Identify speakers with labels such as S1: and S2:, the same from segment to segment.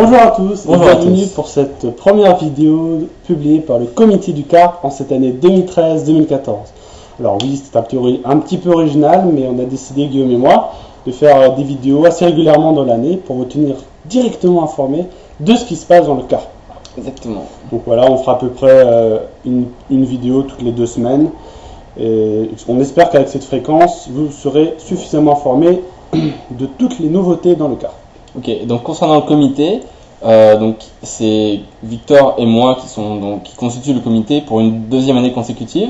S1: Bonjour à tous
S2: Bonjour
S1: et
S2: à
S1: bienvenue
S2: tous.
S1: pour cette première vidéo publiée par le comité du CARP en cette année 2013-2014. Alors oui, c'est un petit peu original, mais on a décidé, Guillaume et moi, de faire des vidéos assez régulièrement dans l'année pour vous tenir directement informés de ce qui se passe dans le CARP.
S2: Exactement.
S1: Donc voilà, on fera à peu près une vidéo toutes les 2 semaines. Et on espère qu'avec cette fréquence, vous serez suffisamment informés de toutes les nouveautés dans le CARP.
S2: Ok, donc concernant le comité, donc c'est Victor et moi qui constituent le comité pour une deuxième année consécutive.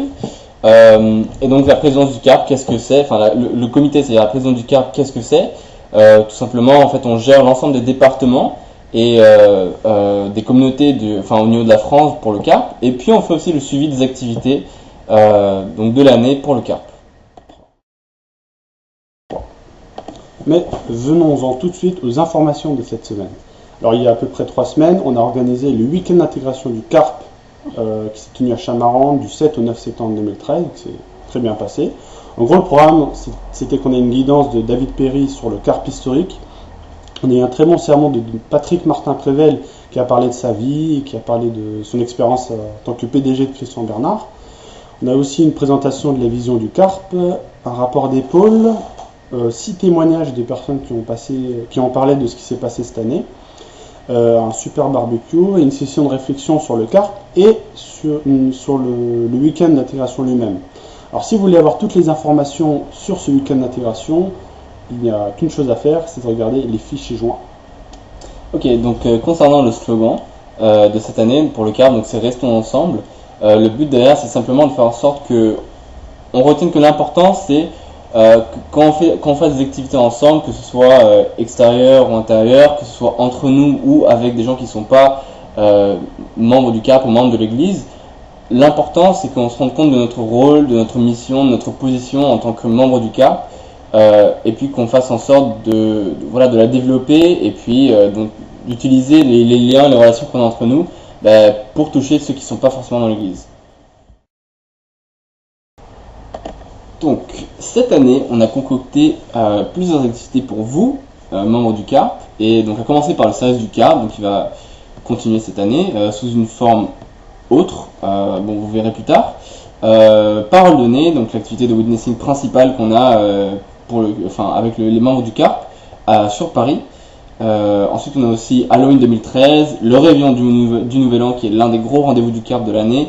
S2: Et donc la présidence du CARP, qu'est-ce que c'est? Enfin, le comité, c'est la présidence du CARP, qu'est-ce que c'est? Tout simplement, en fait, on gère l'ensemble des départements et des communautés au niveau de la France pour le CARP. Et puis on fait aussi le suivi des activités donc de l'année pour le CARP.
S1: Mais venons-en tout de suite aux informations de cette semaine. Alors il y a à peu près 3 semaines, on a organisé le week-end d'intégration du CARP qui s'est tenu à Chamarande du 7 au 9 septembre 2013, qui s'est très bien passé. En gros, le programme, c'était qu'on ait une guidance de David Perry sur le CARP historique. On a eu un très bon sermon de Patrick Martin-Prével qui a parlé de sa vie et qui a parlé de son expérience en tant que PDG de Christian Bernard. On a aussi une présentation de la vision du CARP, un rapport d'épaule, 6 témoignages des personnes qui ont parlé de ce qui s'est passé cette année, un super barbecue et une session de réflexion sur le CARP et sur le week-end d'intégration lui-même. Alors si vous voulez avoir toutes les informations sur ce week-end d'intégration, il n'y a qu'une chose à faire, c'est de regarder les fichiers joints.
S2: Ok, donc concernant le slogan de cette année pour le CARP, donc c'est Restons ensemble. Le but derrière, c'est simplement de faire en sorte que on retienne que l'important c'est quand on fait des activités ensemble, que ce soit extérieur ou intérieur, que ce soit entre nous ou avec des gens qui ne sont pas membres du CARP ou membres de l'église, l'important c'est qu'on se rende compte de notre rôle, de notre mission, de notre position en tant que membre du CARP, et puis qu'on fasse en sorte de la développer et puis donc d'utiliser les liens, les relations qu'on a entre nous pour toucher ceux qui ne sont pas forcément dans l'église. Donc, cette année, on a concocté plusieurs activités pour vous, membres du CARP, et donc à commencer par le service du CARP, donc qui va continuer cette année sous une forme autre, vous verrez plus tard. Parole donnée, donc l'activité de witnessing principale qu'on a avec les membres du CARP sur Paris. Ensuite, on a aussi Halloween 2013, le réveillon du Nouvel An, qui est l'un des gros rendez-vous du CARP de l'année,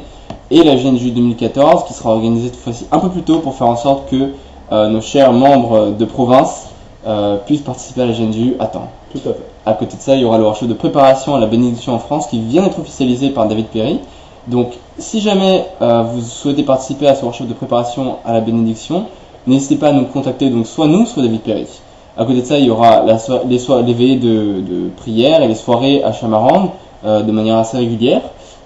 S2: et la GNJ 2014 qui sera organisée cette fois-ci un peu plus tôt pour faire en sorte que nos chers membres de province puissent participer à la GNJ à temps.
S1: Tout à fait.
S2: À côté de ça, il y aura le workshop de préparation à la bénédiction en France qui vient d'être officialisé par David Perry. Donc si jamais vous souhaitez participer à ce workshop de préparation à la bénédiction, n'hésitez pas à nous contacter, donc soit nous, soit David Perry. À côté de ça, il y aura les veillées de prière et les soirées à Chamarande de manière assez régulière.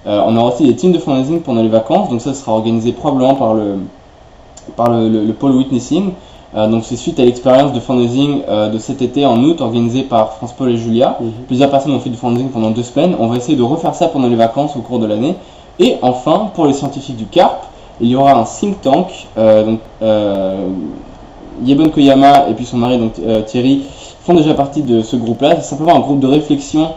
S2: On aura aussi des teams de fundraising pendant les vacances, donc ça sera organisé probablement par le pôle witnessing. Donc c'est suite à l'expérience de fundraising de cet été en août organisée par France Paul et Julia. Plusieurs personnes ont fait du fundraising pendant 2 semaines. On va essayer de refaire ça pendant les vacances au cours de l'année. Et enfin, pour les scientifiques du CARP, il y aura un think tank. Yebon Koyama et puis son mari Thierry font déjà partie de ce groupe-là. C'est simplement un groupe de réflexion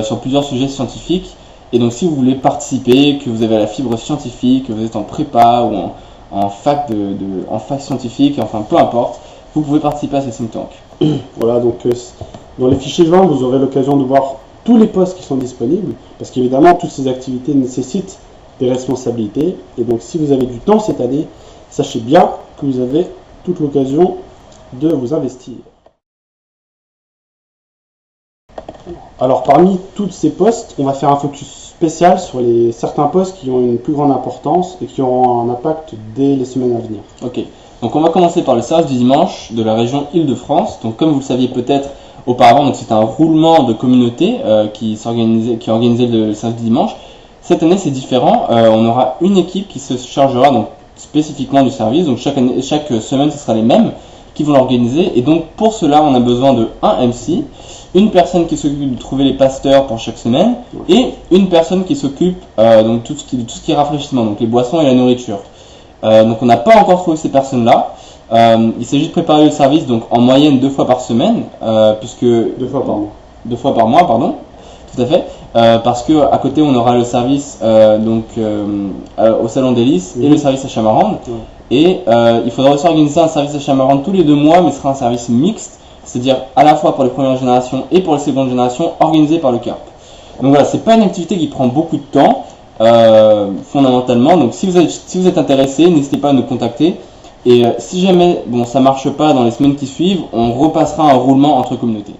S2: sur plusieurs sujets scientifiques. Et donc si vous voulez participer, que vous avez la fibre scientifique, que vous êtes en prépa ou en fac scientifique, enfin peu importe, vous pouvez participer à ce think tank.
S1: Voilà, donc dans les fichiers joints, vous aurez l'occasion de voir tous les postes qui sont disponibles, parce qu'évidemment, toutes ces activités nécessitent des responsabilités. Et donc si vous avez du temps cette année, sachez bien que vous avez toute l'occasion de vous investir. Alors parmi tous ces postes, on va faire un focus spécial sur certains postes qui ont une plus grande importance et qui auront un impact dès les semaines à venir.
S2: Ok, donc on va commencer par le service du dimanche de la région Île-de-France. Donc comme vous le saviez peut-être auparavant, c'est un roulement de communauté qui organisait le service du dimanche. Cette année c'est différent, on aura une équipe qui se chargera donc spécifiquement du service, donc chaque semaine ce sera les mêmes qui vont l'organiser, et donc pour cela on a besoin de un MC, une personne qui s'occupe de trouver les pasteurs pour chaque semaine, et une personne qui s'occupe de tout ce qui est rafraîchissement, donc les boissons et la nourriture. Donc on n'a pas encore trouvé ces personnes-là. Il s'agit de préparer le service donc en moyenne 2 fois par semaine, puisque
S1: 2 fois par mois.
S2: 2 fois par mois, pardon. Tout à fait, parce que à côté on aura le service au Salon des Lys et le service à Chamarande. Et il faudra aussi organiser un service à Chamarande tous les 2 mois, mais ce sera un service mixte, c'est-à-dire à la fois pour les premières générations et pour les secondes générations, organisé par le CARP. Donc voilà, c'est pas une activité qui prend beaucoup de temps, fondamentalement. Donc si vous êtes intéressé, n'hésitez pas à nous contacter. Et si jamais ça marche pas dans les semaines qui suivent, on repassera un roulement entre communautés.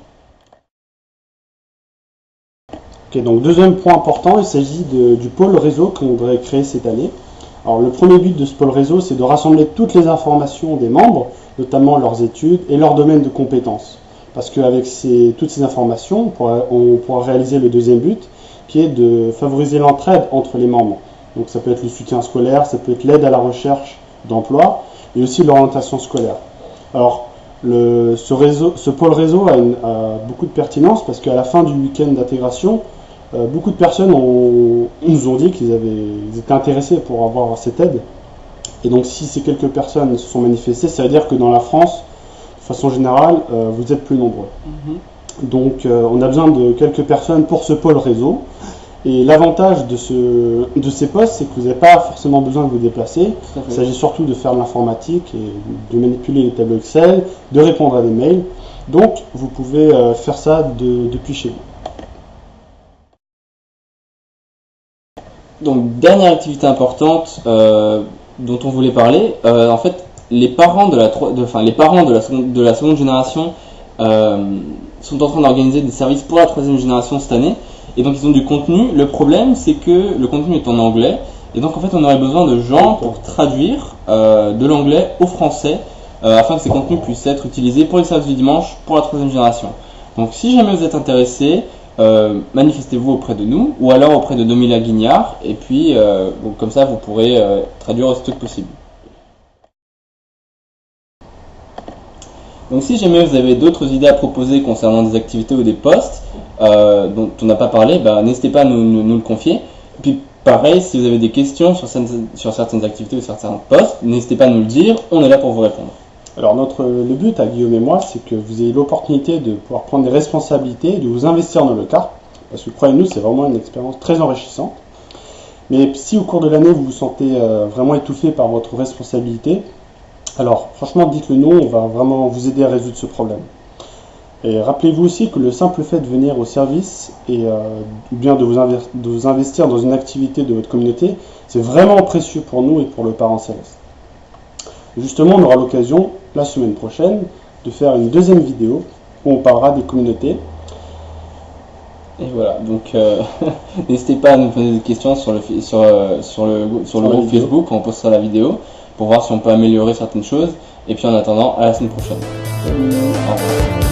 S1: Ok, donc deuxième point important, il s'agit du pôle réseau qu'on voudrait créer cette année. Alors le premier but de ce pôle réseau, c'est de rassembler toutes les informations des membres, notamment leurs études et leur domaine de compétences. Parce qu'avec toutes ces informations, on pourra réaliser le deuxième but, qui est de favoriser l'entraide entre les membres. Donc ça peut être le soutien scolaire, ça peut être l'aide à la recherche d'emploi, et aussi l'orientation scolaire. Alors ce pôle réseau a beaucoup de pertinence, parce qu'à la fin du week-end d'intégration, beaucoup de personnes nous ont dit qu'ils étaient intéressés pour avoir cette aide. Et donc si ces quelques personnes se sont manifestées, ça veut dire que dans la France, de façon générale, vous êtes plus nombreux. Donc on a besoin de quelques personnes pour ce pôle réseau. Et l'avantage de ces postes, c'est que vous n'avez pas forcément besoin de vous déplacer. Il s'agit surtout de faire de l'informatique et de manipuler les tableaux Excel, de répondre à des mails. Donc vous pouvez faire ça depuis chez vous.
S2: Donc dernière activité importante dont on voulait parler, en fait les parents de la seconde génération sont en train d'organiser des services pour la troisième génération cette année, et donc ils ont du contenu. Le problème, c'est que le contenu est en anglais, et donc en fait on aurait besoin de gens pour traduire de l'anglais au français afin que ces contenus puissent être utilisés pour les services du dimanche pour la troisième génération. Donc si jamais vous êtes intéressé, manifestez-vous auprès de nous ou alors auprès de Domila Guignard, et puis comme ça vous pourrez traduire aussitôt que possible. Donc si jamais vous avez d'autres idées à proposer concernant des activités ou des postes dont on n'a pas parlé, n'hésitez pas à nous le confier. Et puis pareil, si vous avez des questions sur certaines activités ou certains postes, n'hésitez pas à nous le dire, on est là pour vous répondre.
S1: Alors le but à Guillaume et moi, c'est que vous ayez l'opportunité de pouvoir prendre des responsabilités, de vous investir dans le CARP, parce que croyez-nous, c'est vraiment une expérience très enrichissante. Mais si au cours de l'année vous vous sentez vraiment étouffé par votre responsabilité, alors franchement dites-le nous, on va vraiment vous aider à résoudre ce problème. Et rappelez-vous aussi que le simple fait de venir au service ou bien de vous investir dans une activité de votre communauté, c'est vraiment précieux pour nous et pour le Parent Céleste. Justement, on aura l'occasion, la semaine prochaine, de faire une deuxième vidéo où on parlera des communautés.
S2: Et voilà, donc n'hésitez pas à nous poser des questions sur le groupe Facebook, on postera la vidéo pour voir si on peut améliorer certaines choses. Et puis en attendant, à la semaine prochaine. Au revoir.